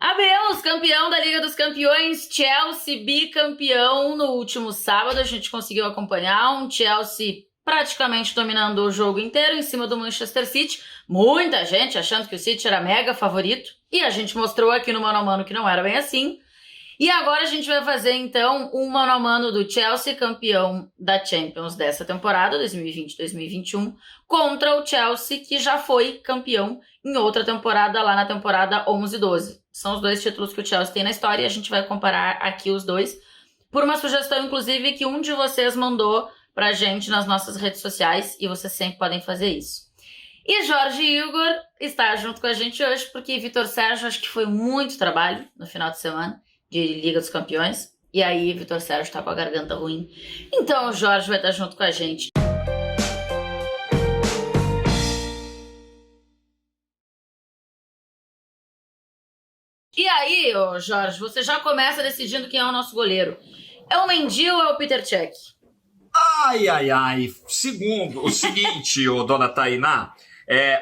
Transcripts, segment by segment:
Abemos, campeão da Liga dos Campeões, Chelsea bicampeão no último sábado. A gente conseguiu acompanhar um Chelsea praticamente dominando o jogo inteiro em cima do Manchester City. Muita gente achando que o City era mega favorito. E a gente mostrou aqui no Mano a Mano que não era bem assim. E agora a gente vai fazer, então, um Mano a Mano do Chelsea, campeão da Champions dessa temporada, 2020-2021, contra o Chelsea, que já foi campeão em outra temporada, lá na temporada 11-12. São os dois títulos que o Chelsea tem na história e a gente vai comparar aqui os dois, por uma sugestão, inclusive, que um de vocês mandou pra gente nas nossas redes sociais, e vocês sempre podem fazer isso. E Jorge Igor está junto com a gente hoje, porque Vitor Sérgio, acho que foi muito trabalho no final de semana, de Liga dos Campeões, e aí Vitor Sérgio tá com a garganta ruim. Então o Jorge vai estar junto com a gente. E aí, ô Jorge, você já começa decidindo quem é o nosso goleiro. É o Mendy ou é o Peter Cech? Ai. Segundo, o seguinte, ô, dona Tainá,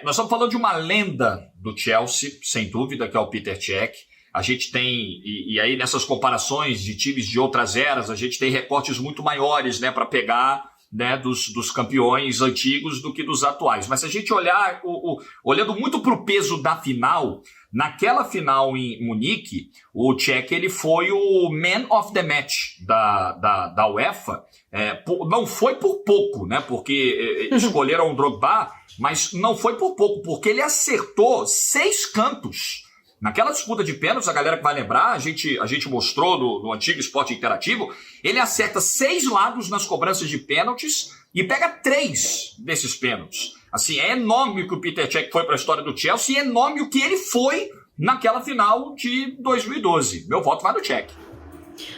nós estamos falando de uma lenda do Chelsea, sem dúvida, que é o Peter Cech. A gente tem, e aí nessas comparações de times de outras eras, a gente tem recortes muito maiores, né, para pegar, né, dos campeões antigos do que dos atuais. Mas se a gente olhar, olhando muito para o peso da final, naquela final em Munique, o Cech, ele foi o Man of the Match da UEFA. Não foi por pouco, né, porque escolheram o Drogba, mas não foi por pouco, porque ele acertou 6 cantos. Naquela disputa de pênaltis, a galera que vai lembrar, a gente mostrou no antigo Esporte Interativo, ele acerta 6 lados nas cobranças de pênaltis e pega 3 desses pênaltis. Assim, é enorme o que o Peter Cech foi para a história do Chelsea e é enorme o que ele foi naquela final de 2012. Meu voto vai no Cech.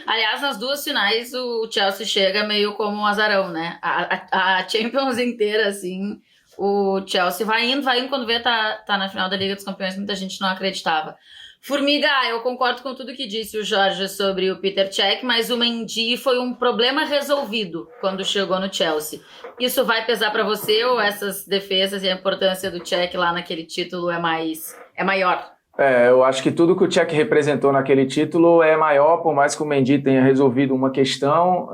Aliás, nas duas finais, o Chelsea chega meio como um azarão, né? A Champions inteira, assim... O Chelsea vai indo, quando vê tá na final da Liga dos Campeões, muita gente não acreditava. Formiga, eu concordo com tudo que disse o Jorge sobre o Peter Cech, mas o Mendy foi um problema resolvido quando chegou no Chelsea. Isso vai pesar pra você ou essas defesas e a importância do Cech lá naquele título é maior? Eu acho que tudo que o Cech representou naquele título é maior, por mais que o Mendy tenha resolvido uma questão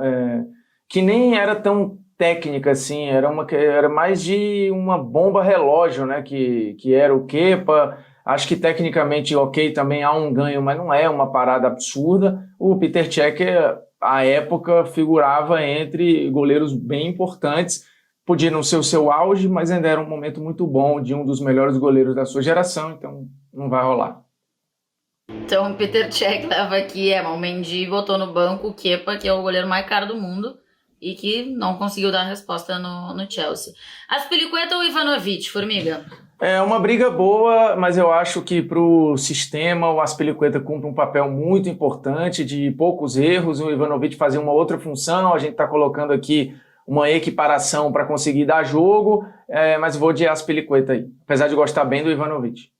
que nem era tão técnica, assim, era mais de uma bomba relógio, né, que era o Kepa. Acho que tecnicamente, ok, também há um ganho, mas não é uma parada absurda. O Peter Cech, à época, figurava entre goleiros bem importantes, podia não ser o seu auge, mas ainda era um momento muito bom de um dos melhores goleiros da sua geração, então não vai rolar. Então o Peter Cech leva aqui, o Mendy botou no banco o Kepa, que é o goleiro mais caro do mundo, e que não conseguiu dar resposta no Chelsea. Azpilicueta ou Ivanovic, Formiga? É uma briga boa, mas eu acho que para o sistema o Azpilicueta cumpre um papel muito importante, de poucos erros, o Ivanovic fazia uma outra função, a gente está colocando aqui uma equiparação para conseguir dar jogo, mas vou de Azpilicueta aí, apesar de gostar bem do Ivanovic.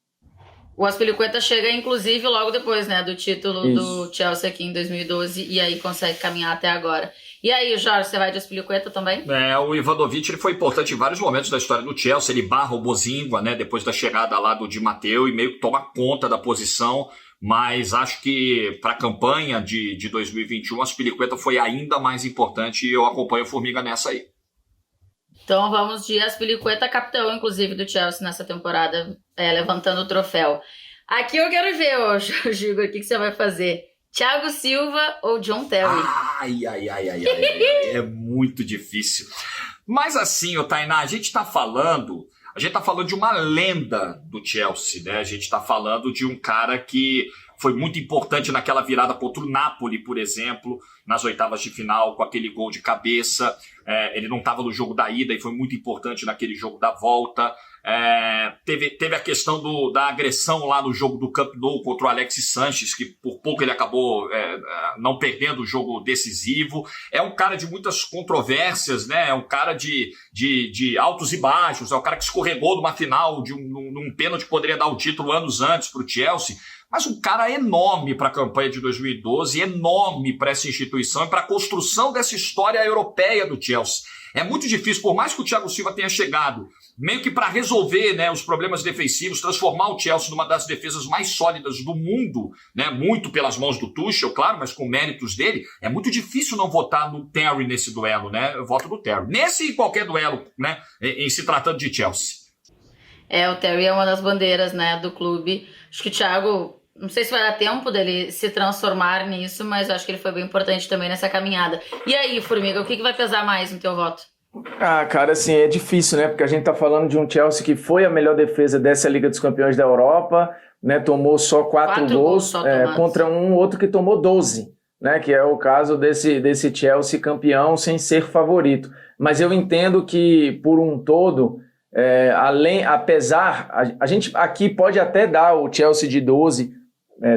O Azpilicueta chega, inclusive, logo depois, né, do título do Chelsea aqui em 2012, e aí consegue caminhar até agora. E aí, Jorge, você vai de Azpilicueta também? O Ivanovic, ele foi importante em vários momentos da história do Chelsea. Ele barra o Bozingua, né, depois da chegada lá do Di Matteo e meio que toma conta da posição. Mas acho que para a campanha de 2021, a Azpilicueta foi ainda mais importante e eu acompanho o Formiga nessa aí. Então vamos de Azpilicueta, capitão, inclusive, do Chelsea nessa temporada, levantando o troféu. Aqui eu quero ver, Jorge Igor, o que você vai fazer? Thiago Silva ou John Terry? Ai. É muito difícil. Mas assim, Tainá, a gente tá falando de uma lenda do Chelsea, né? A gente tá falando de um cara que foi muito importante naquela virada contra o Napoli, por exemplo, nas oitavas de final, com aquele gol de cabeça. Ele não estava no jogo da ida e foi muito importante naquele jogo da volta. Teve a questão da agressão lá no jogo do Camp Nou contra o Alexis Sanches, que por pouco ele acabou não perdendo o jogo decisivo. É um cara de muitas controvérsias, né? É um cara de altos e baixos, é um cara que escorregou numa final num pênalti que poderia dar o título anos antes para o Chelsea. mas um cara enorme para a campanha de 2012, enorme para essa instituição e para a construção dessa história europeia do Chelsea. É muito difícil, por mais que o Thiago Silva tenha chegado meio que para resolver, né, os problemas defensivos, transformar o Chelsea numa das defesas mais sólidas do mundo, né, muito pelas mãos do Tuchel, claro, mas com méritos dele, é muito difícil não votar no Terry nesse duelo, né? Eu voto no Terry. Nesse e qualquer duelo, né, em se tratando de Chelsea. O Terry é uma das bandeiras, né, do clube. Acho que o Thiago, não sei se vai dar tempo dele se transformar nisso, mas acho que ele foi bem importante também nessa caminhada. E aí, Formiga, o que vai pesar mais no teu voto? Cara, assim, é difícil, né? Porque a gente tá falando de um Chelsea que foi a melhor defesa dessa Liga dos Campeões da Europa, né? Tomou só 4 gols contra um outro que tomou 12, né? Que é o caso desse Chelsea campeão sem ser favorito. Mas eu entendo que, por um todo, a gente aqui pode até dar o Chelsea de 12,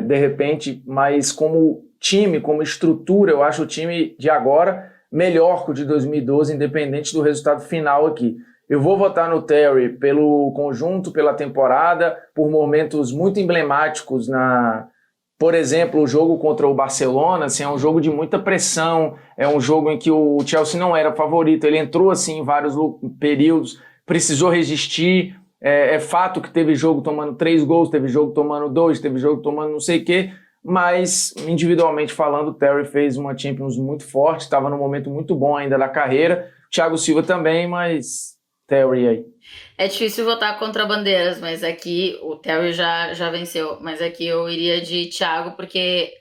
de repente, mas como time, como estrutura, eu acho o time de agora melhor que o de 2012, independente do resultado final aqui. Eu vou votar no Terry pelo conjunto, pela temporada, por momentos muito emblemáticos por exemplo, o jogo contra o Barcelona, assim, é um jogo de muita pressão, é um jogo em que o Chelsea não era favorito, ele entrou assim, em vários períodos, precisou resistir, é fato que teve jogo tomando 3 gols, teve jogo tomando 2, teve jogo tomando não sei o quê, mas individualmente falando, o Terry fez uma Champions muito forte, estava num momento muito bom ainda da carreira, Thiago Silva também, mas Terry aí. É difícil votar contra bandeiras, mas aqui o Terry já venceu, mas aqui eu iria de Thiago, porque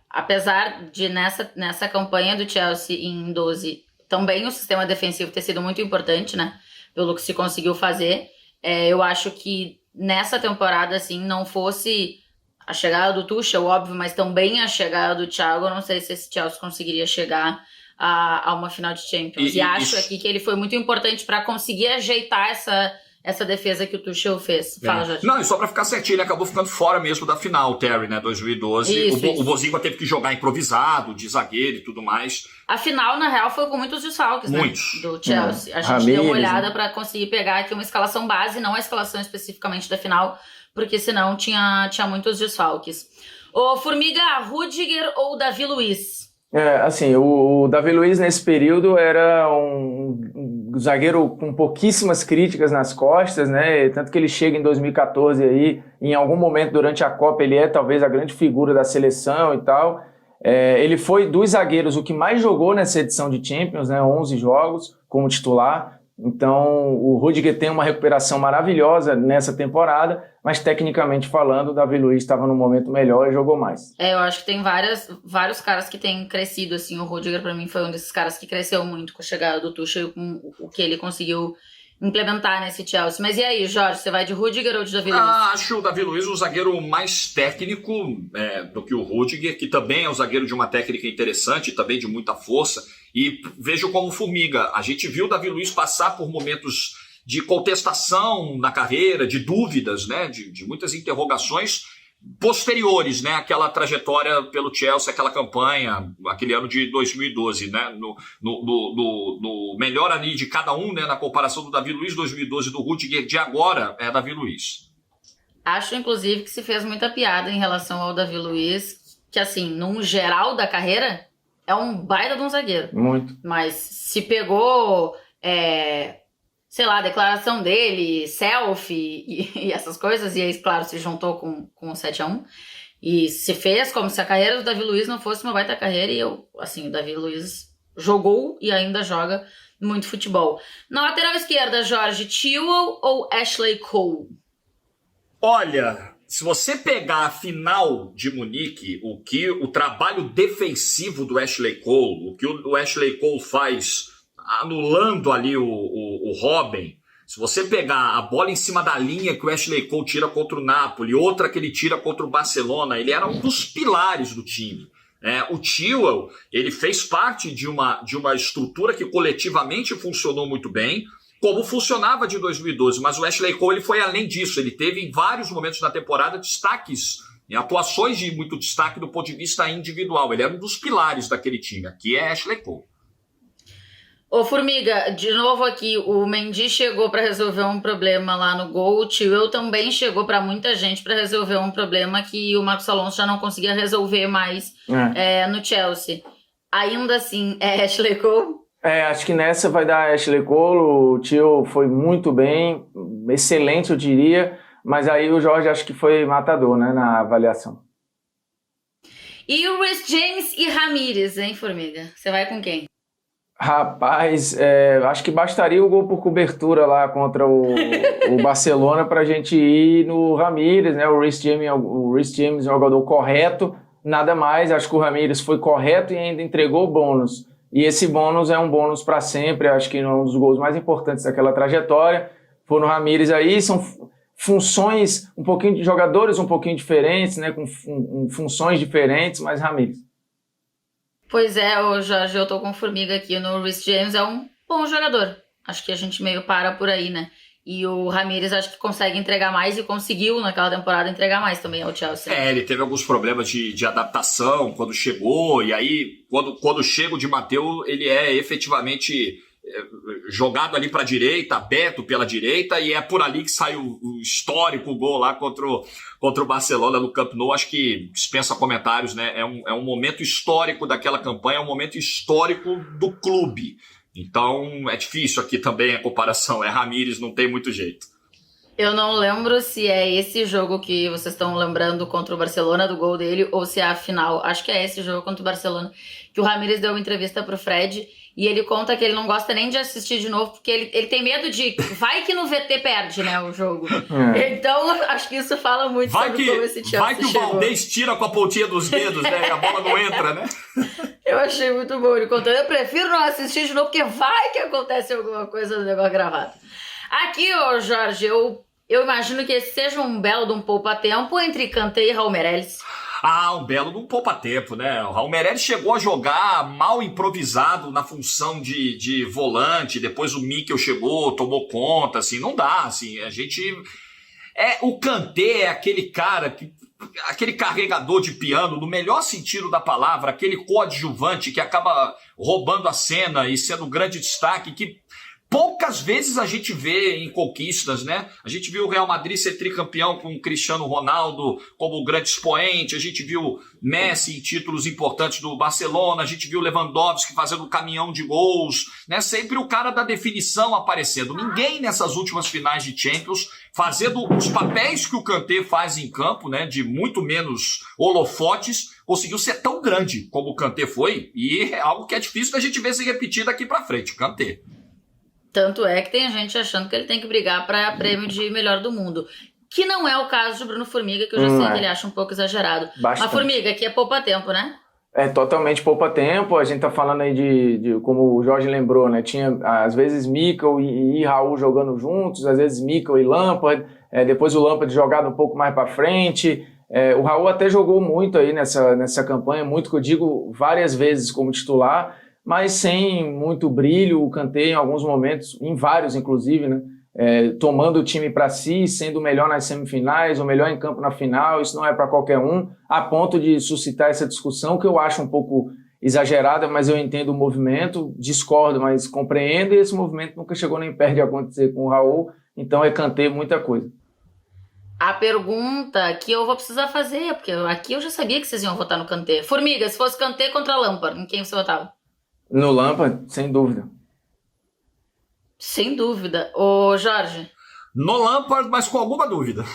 apesar de nessa campanha do Chelsea em 12, também o sistema defensivo ter sido muito importante, né, pelo que se conseguiu fazer, eu acho que nessa temporada, assim, não fosse a chegada do Tuchel, óbvio, mas também a chegada do Thiago, eu não sei se esse Chelsea conseguiria chegar a uma final de Champions. E acho aqui que ele foi muito importante para conseguir ajeitar essa defesa que o Tuchel fez. Fala, Jorge. Não, e só para ficar certinho, ele acabou ficando fora mesmo da final, o Terry, né, 2012. O Bozingua teve que jogar improvisado, de zagueiro e tudo mais. A final, na real, foi com muitos desfalques, muitos, né, do Chelsea. A gente deu uma olhada para conseguir pegar aqui uma escalação base, não a escalação especificamente da final, porque senão tinha muitos desfalques. Ô, Formiga, Rudiger ou Davi Luiz? Assim, o Davi Luiz nesse período era um zagueiro com pouquíssimas críticas nas costas, né? Tanto que ele chega em 2014 aí, em algum momento durante a Copa ele é talvez a grande figura da seleção e tal. Ele foi dos zagueiros o que mais jogou nessa edição de Champions, né? 11 jogos como titular. Então o Rudiger tem uma recuperação maravilhosa nessa temporada, mas tecnicamente falando, o Davi Luiz estava num momento melhor e jogou mais. Eu acho que tem vários caras que têm crescido, assim, o Rudiger pra mim foi um desses caras que cresceu muito com a chegada do Tuchel e com o que ele conseguiu implementar nesse Chelsea. Mas e aí, Jorge, você vai de Rudiger ou de Davi Luiz? Acho o Davi Luiz um zagueiro mais técnico do que o Rudiger, que também é um zagueiro de uma técnica interessante, também de muita força. E vejo como Formiga, a gente viu o Davi Luiz passar por momentos de contestação na carreira, de dúvidas, né, de muitas interrogações posteriores, né, àquela trajetória pelo Chelsea, aquela campanha, aquele ano de 2012, né, no melhor ali de cada um, né, na comparação do Davi Luiz 2012 e do Rudiger de agora, é Davi Luiz. Acho, inclusive, que se fez muita piada em relação ao Davi Luiz, que assim, num geral da carreira, é um baita de um zagueiro. Muito. Mas se pegou, sei lá, a declaração dele, selfie e essas coisas, e aí, claro, se juntou com o 7-1, e se fez como se a carreira do Davi Luiz não fosse uma baita carreira, e o Davi Luiz jogou e ainda joga muito futebol. Na lateral esquerda, Jorge, Chilwell ou Ashley Cole? Olha, se você pegar a final de Munique, o trabalho defensivo do Ashley Cole, o que o Ashley Cole faz anulando ali o Robben, se você pegar a bola em cima da linha que o Ashley Cole tira contra o Napoli, outra que ele tira contra o Barcelona, ele era um dos pilares do time. O Chilwell, ele fez parte de uma estrutura que coletivamente funcionou muito bem, como funcionava de 2012, mas o Ashley Cole ele foi além disso, ele teve em vários momentos da temporada destaques, atuações de muito destaque do ponto de vista individual, ele era um dos pilares daquele time, aqui é Ashley Cole. Ô, Formiga, de novo aqui, o Mendy chegou para resolver um problema lá no gol, o Chilwell também chegou para muita gente para resolver um problema que o Marcos Alonso já não conseguia resolver mais no Chelsea. Ainda assim, é Ashley Cole? Acho que nessa vai dar Ashley Cole, o Chilwell foi muito bem, excelente eu diria, mas aí o Jorge acho que foi matador, né, na avaliação. E o Reece James e Ramírez, hein, Formiga? Você vai com quem? Rapaz, acho que bastaria o gol por cobertura lá contra o Barcelona para a gente ir no Ramírez, né? O Reece James é um jogador correto, nada mais. Acho que o Ramírez foi correto e ainda entregou o bônus. E esse bônus é um bônus para sempre, acho que é um dos gols mais importantes daquela trajetória. Foi no Ramírez aí, são funções, um pouquinho de jogadores um pouquinho diferentes, né? Com funções diferentes, mas Ramírez. Pois é, Jorge, eu tô com Formiga aqui no Reece James, é um bom jogador. Acho que a gente meio para por aí, né? E o Ramírez acho que consegue entregar mais e conseguiu naquela temporada entregar mais também ao Chelsea. Ele teve alguns problemas de adaptação quando chegou, e aí quando chega o Di Matteo, ele é efetivamente jogado ali para a direita, aberto pela direita, e é por ali que sai o histórico gol lá contra o Barcelona no Camp Nou. Acho que dispensa comentários, né? É um momento histórico daquela campanha, é um momento histórico do clube. Então é difícil aqui também a comparação, Ramírez, não tem muito jeito. Eu não lembro se é esse jogo que vocês estão lembrando contra o Barcelona, do gol dele, ou se é a final. Acho que é esse jogo contra o Barcelona, que o Ramírez deu uma entrevista pro Fred e ele conta que ele não gosta nem de assistir de novo, porque ele tem medo de... Vai que no VT perde, né, o jogo. Então, acho que isso fala muito sobre como esse Chelsea Vai que o Valdez tira com a pontinha dos dedos, né, e a bola não entra, né? Eu achei muito bom ele contando. Eu prefiro não assistir de novo, porque vai que acontece alguma coisa do negócio gravado. Aqui, Jorge, eu imagino que esse seja um belo de um poupa-tempo entre Kanté e Raul Meireles. Um belo de um poupa-tempo, né? O Raul Meireles chegou a jogar mal improvisado na função de volante, depois o Mikel chegou, tomou conta, assim, não dá, assim, a gente... O Kanté é aquele cara, aquele carregador de piano, no melhor sentido da palavra, aquele coadjuvante que acaba roubando a cena e sendo um grande destaque, que poucas vezes a gente vê em conquistas, né? A gente viu o Real Madrid ser tricampeão com o Cristiano Ronaldo como grande expoente, a gente viu Messi em títulos importantes do Barcelona, a gente viu Lewandowski fazendo um caminhão de gols, né? Sempre o cara da definição aparecendo. Ninguém nessas últimas finais de Champions fazendo os papéis que o Kanté faz em campo, né? De muito menos holofotes, conseguiu ser tão grande como o Kanté foi, e é algo que é difícil da gente ver se repetir daqui pra frente, Kanté. Tanto é que tem gente achando que ele tem que brigar para prêmio de melhor do mundo. Que não é o caso de Bruno Formiga, que eu já sei que ele acha um pouco exagerado. Bastante. Mas Formiga, aqui é poupa-tempo, né? É totalmente poupa-tempo. A gente tá falando aí de como o Jorge lembrou, né? Tinha, às vezes, Mikel e Raul jogando juntos, às vezes Mikel e Lampard, depois o Lampard jogado um pouco mais para frente. O Raul até jogou muito aí nessa campanha, muito que eu digo várias vezes como titular, mas sem muito brilho. O Kanté em alguns momentos, em vários inclusive, né, tomando o time para si, sendo o melhor nas semifinais, o melhor em campo na final. Isso não é para qualquer um, a ponto de suscitar essa discussão que eu acho um pouco exagerada, mas eu entendo o movimento, discordo, mas compreendo, e esse movimento nunca chegou nem perto de acontecer com o Raul, então é Kanté muita coisa. A pergunta que eu vou precisar fazer, porque aqui eu já sabia que vocês iam votar no Kanté. Formiga, se fosse Kanté contra Lampard, em quem você votava? No Lampard, sem dúvida. Sem dúvida. Ô, Jorge? No Lampard, mas com alguma dúvida.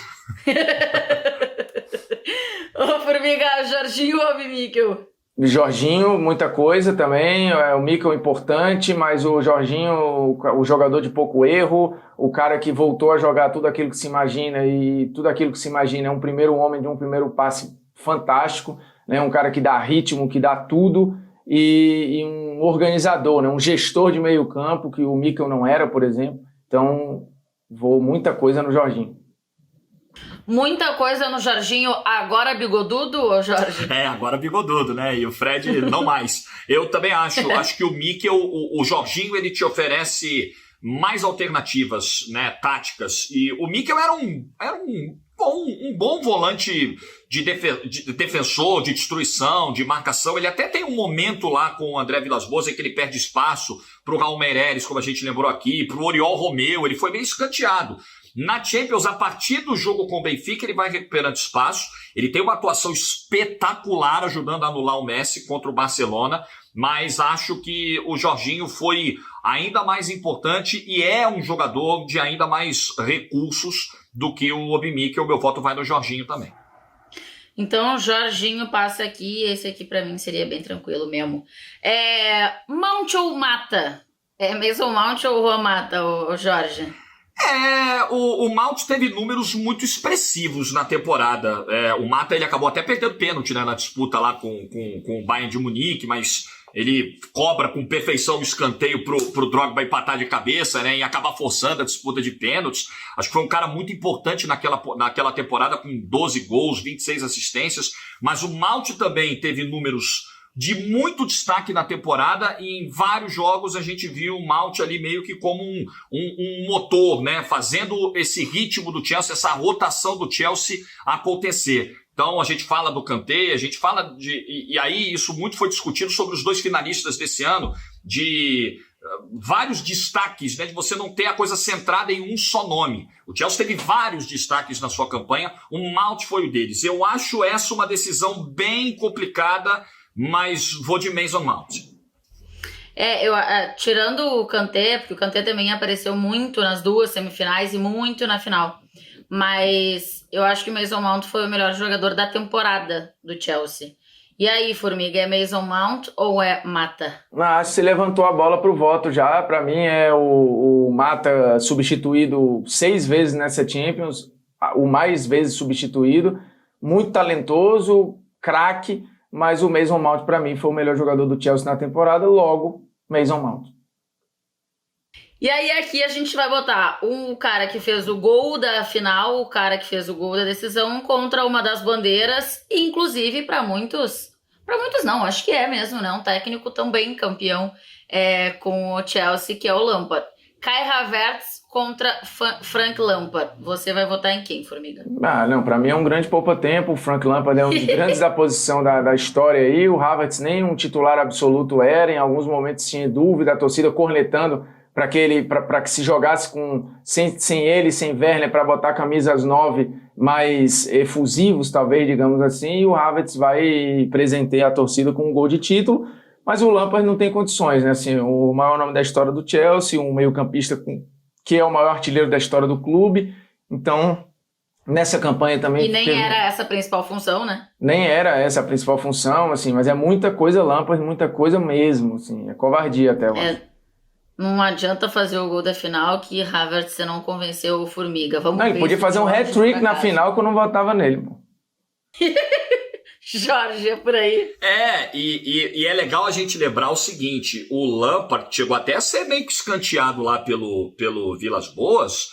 Ô, Formiga, Jorginho ou Mikel? Jorginho, muita coisa também. O Mikel importante, mas o Jorginho, o jogador de pouco erro, o cara que voltou a jogar tudo aquilo que se imagina, e tudo aquilo que se imagina é um primeiro homem de um primeiro passe fantástico, né? Um cara que dá ritmo, que dá tudo. E um organizador, né? Um gestor de meio campo, que o Mikel não era, por exemplo. Então, vou muita coisa no Jorginho. Muita coisa no Jorginho, agora bigodudo, ô Jorge? Agora bigodudo, né? E o Fred não mais. Eu também acho que o Mikel, o Jorginho, ele te oferece mais alternativas, né, táticas. E o Mikel era um bom volante de defensor, de destruição, de marcação. Ele até tem um momento lá com o André Villas-Boas em que ele perde espaço pro Raul Meireles, como a gente lembrou aqui, pro Oriol Romeu, ele foi meio escanteado. Na Champions, a partir do jogo com o Benfica, ele vai recuperando espaço. Ele tem uma atuação espetacular ajudando a anular o Messi contra o Barcelona, mas acho que o Jorginho foi ainda mais importante e é um jogador de ainda mais recursos do que o Obimikel. O meu voto vai no Jorginho também. Então, o Jorginho passa aqui. Esse aqui pra mim seria bem tranquilo mesmo. Mount ou Mata? É Mason Mount ou Juan Mata, o Jorge? O Mount teve números muito expressivos na temporada. O Mata, ele acabou até perdendo pênalti, né, na disputa lá com o Bayern de Munique, mas ele cobra com perfeição o escanteio pro Drogba empatar de cabeça, né, e acaba forçando a disputa de pênaltis. Acho que foi um cara muito importante naquela temporada, com 12 gols, 26 assistências, mas o Mount também teve números de muito destaque na temporada, e em vários jogos a gente viu o Mount ali meio que como um motor, né, fazendo esse ritmo do Chelsea, essa rotação do Chelsea acontecer. Então a gente fala do Kanté, a gente fala e aí isso muito foi discutido sobre os dois finalistas desse ano, de vários destaques, né, de você não ter a coisa centrada em um só nome. O Chelsea teve vários destaques na sua campanha, o Mount foi o deles. Eu acho essa uma decisão bem complicada, mas vou de Mason Mount. Tirando o Kanté, porque o Kanté também apareceu muito nas duas semifinais e muito na final. Mas eu acho que o Mason Mount foi o melhor jogador da temporada do Chelsea. E aí, Formiga, é Mason Mount ou é Mata? Acho que você levantou a bola pro voto já. Para mim é o Mata substituído 6 vezes nessa Champions, o mais vezes substituído, muito talentoso, craque, mas o Mason Mount, para mim, foi o melhor jogador do Chelsea na temporada, logo, Mason Mount. E aí aqui a gente vai botar o cara que fez o gol da final, o cara que fez o gol da decisão contra uma das bandeiras, e inclusive para muitos não, acho que é mesmo, né? Um técnico também campeão com o Chelsea, que é o Lampard. Kai Havertz contra Frank Lampard. Você vai votar em quem, Formiga? Não, para mim é um grande poupa-tempo. O Frank Lampard é um dos grandes da posição da história aí. O Havertz nem um titular absoluto era. Em alguns momentos tinha dúvida, a torcida cornetando para que se jogasse sem ele, sem Werner, para botar camisas 9 mais efusivos, talvez, digamos assim. E o Havertz vai presentear a torcida com um gol de título. Mas o Lampard não tem condições, né? Assim, o maior nome da história do Chelsea, um meio-campista que é o maior artilheiro da história do clube. Então, nessa campanha também... E nem era essa a principal função, né? Nem era essa a principal função, assim, mas é muita coisa Lampard, muita coisa mesmo, assim, é covardia até, eu acho. Não adianta fazer o gol da final que Havertz você não convenceu o Formiga. Ele podia fazer um hat-trick na final que eu não votava nele, pô. Jorge, é por aí. E é legal a gente lembrar o seguinte, o Lampard chegou até a ser meio que escanteado lá pelo Villas-Boas,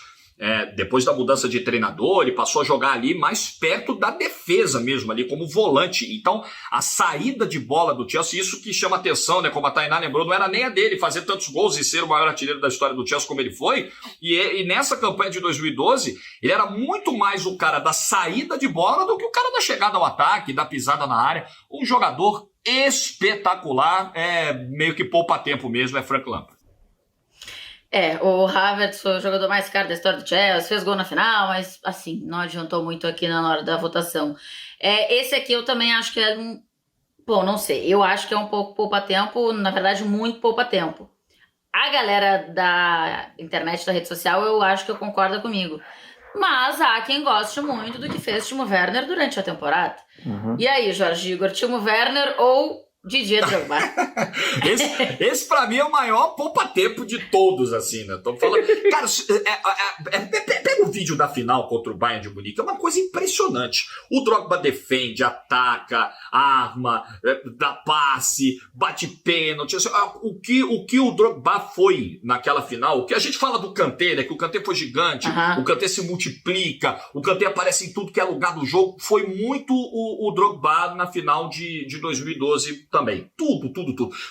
depois da mudança de treinador, ele passou a jogar ali mais perto da defesa mesmo, ali como volante. Então, a saída de bola do Chelsea, isso que chama atenção, né? Como a Tainá lembrou, não era nem a dele fazer tantos gols e ser o maior artilheiro da história do Chelsea como ele foi. E nessa campanha de 2012, ele era muito mais o cara da saída de bola do que o cara da chegada ao ataque, da pisada na área. Um jogador espetacular, meio que poupa-tempo mesmo, é Frank Lampard. O Havertz foi o jogador mais caro da história do Chelsea, fez gol na final, mas assim, não adiantou muito aqui na hora da votação. Esse aqui eu também acho que é bom, não sei, eu acho que é um pouco poupa-tempo, na verdade muito poupa-tempo. A galera da internet, da rede social, eu acho que concorda comigo. Mas há quem goste muito do que fez Timo Werner durante a temporada. Uhum. E aí, Jorge Igor, Timo Werner ou Didier Drogba? esse pra mim é o maior poupa-tempo de todos, assim, né? Tô falando... Cara, pega o vídeo da final contra o Bayern de Munique, é uma coisa impressionante. O Drogba defende, ataca, arma, dá passe, bate pênalti. Assim, o que o Drogba foi naquela final, o que a gente fala do Kanté, né? Que o Kanté foi gigante, o Kanté se multiplica, o Kanté aparece em tudo que é lugar do jogo, foi muito o Drogba na final de 2012 também. Tudo.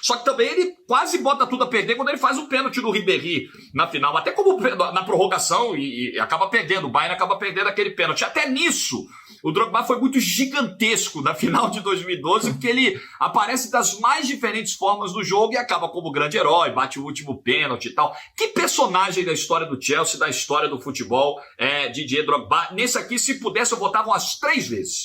Só que também ele quase bota tudo a perder quando ele faz o pênalti do Ribéry na final, até como na prorrogação e acaba perdendo. O Bayern acaba perdendo aquele pênalti. Até nisso, o Drogba foi muito gigantesco na final de 2012, porque ele aparece das mais diferentes formas no jogo e acaba como grande herói, bate o último pênalti e tal. Que personagem da história do Chelsea, da história do futebol, Didier Drogba. Nesse aqui, se pudesse, eu votava umas 3 vezes.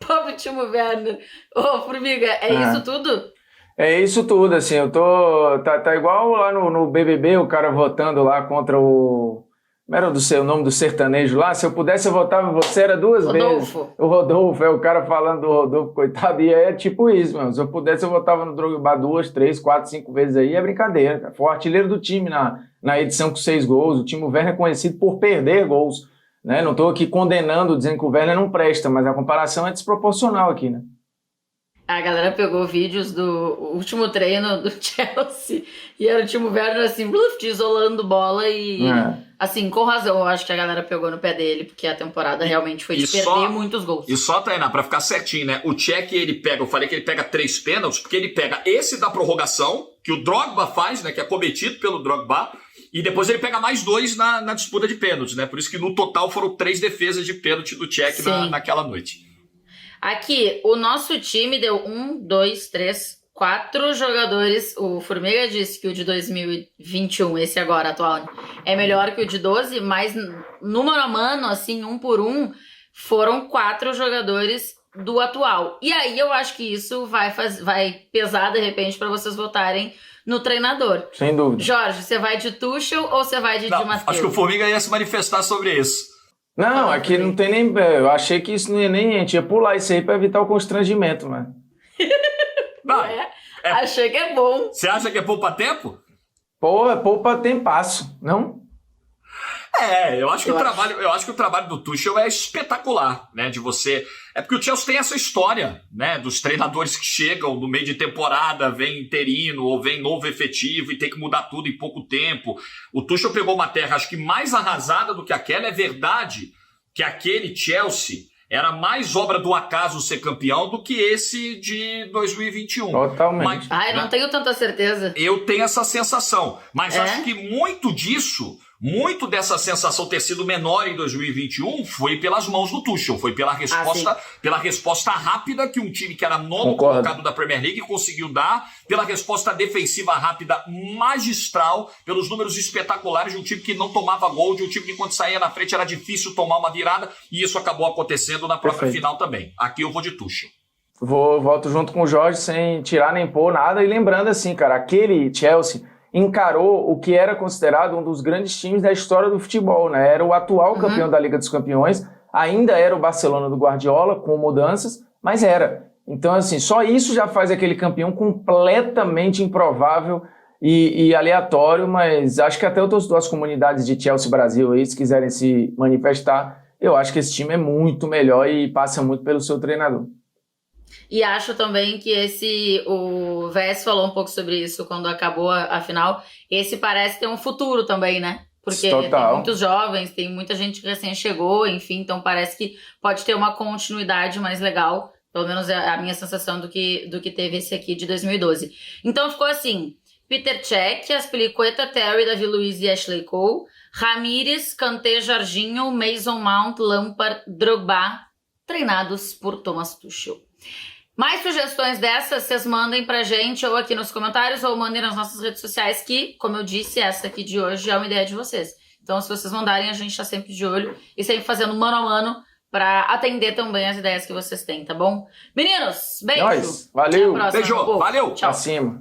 Pobre Timo Werner. Ô, Formiga, isso tudo? É isso tudo, assim, eu tô... Tá igual lá no BBB, o cara votando lá contra o... Como era o nome do sertanejo lá? Se eu pudesse, eu votava em você, era 2 vezes. O Rodolfo, o cara falando do Rodolfo, coitado, e é tipo isso, mano. Se eu pudesse, eu votava no Drogba 2, 3, 4, 5 vezes aí, é brincadeira, cara. Foi o artilheiro do time na edição com 6 gols. O Timo Werner é conhecido por perder gols, né? Não tô aqui condenando, dizendo que o Werner não presta, mas a comparação é desproporcional aqui, né? A galera pegou vídeos do último treino do Chelsea e era o Timo Werner assim, isolando bola e assim, com razão, eu acho que a galera pegou no pé dele, porque a temporada realmente foi de perder muitos gols. E só, Tainá, pra ficar certinho, né? O Cech, ele pega, eu falei que ele pega 3 pênaltis, porque ele pega esse da prorrogação, que o Drogba faz, né? Que é cometido pelo Drogba, e depois ele pega mais 2 na disputa de pênaltis, né? Por isso que no total foram 3 defesas de pênalti do Cech naquela noite. Aqui, o nosso time deu 4 jogadores. O Formiga disse que o de 2021, esse agora atual, é melhor que o de 12, mas no mano a mano, assim, 1 por 1, foram 4 jogadores do atual. E aí eu acho que isso vai pesar, de repente, para vocês votarem no treinador. Sem dúvida. Jorge, você vai de Tuchel ou você vai de Di Matteo? Acho que o Formiga ia se manifestar sobre isso. Não, aqui não tem nem... Eu achei que isso não ia nem... A gente ia pular isso aí pra evitar o constrangimento, mano. Achei que é bom. Você acha que é poupa-tempo? Pô, é poupa-tempasso, não? Eu acho que o trabalho do Tuchel é espetacular, né? De você... É porque o Chelsea tem essa história, né? Dos treinadores que chegam no meio de temporada, vem interino ou vem novo efetivo e tem que mudar tudo em pouco tempo. O Tuchel pegou uma terra, acho que mais arrasada do que aquela. É verdade que aquele Chelsea era mais obra do acaso ser campeão do que esse de 2021. Totalmente. Eu não tenho tanta certeza. Eu tenho essa sensação, mas acho que muito dessa sensação ter sido menor em 2021 foi pelas mãos do Tuchel, foi pela resposta rápida que um time que era nono colocado da Premier League conseguiu dar, pela resposta defensiva rápida magistral, pelos números espetaculares de um time que não tomava gol, de um time que quando saía na frente era difícil tomar uma virada, e isso acabou acontecendo na própria final também. Aqui eu vou de Tuchel. Volto junto com o Jorge sem tirar nem pôr nada, e lembrando assim, cara, aquele Chelsea encarou o que era considerado um dos grandes times da história do futebol, né? Era o atual campeão da Liga dos Campeões, ainda era o Barcelona do Guardiola, com mudanças, mas era. Então, assim, só isso já faz aquele campeão completamente improvável e aleatório, mas acho que até as comunidades de Chelsea Brasil aí, se quiserem se manifestar, eu acho que esse time é muito melhor e passa muito pelo seu treinador. E acho também que o Vess falou um pouco sobre isso quando acabou a final, esse parece ter um futuro também, né? Porque tem muitos jovens, tem muita gente que recém chegou, enfim, então parece que pode ter uma continuidade mais legal, pelo menos é a minha sensação do que teve esse aqui de 2012. Então ficou assim, Peter Cech, Azpilicueta, Terry, Davi Luiz e Ashley Cole, Ramires, Kanté, Jorginho, Mason Mount, Lampard, Drogba, treinados por Thomas Tuchel. Mais sugestões dessas, vocês mandem pra gente ou aqui nos comentários ou mandem nas nossas redes sociais que, como eu disse, essa aqui de hoje é uma ideia de vocês. Então, se vocês mandarem, a gente tá sempre de olho e sempre fazendo mano a mano pra atender também as ideias que vocês têm, tá bom? Meninos, beijo! Valeu! Beijo! Valeu! Tchau! Pra cima!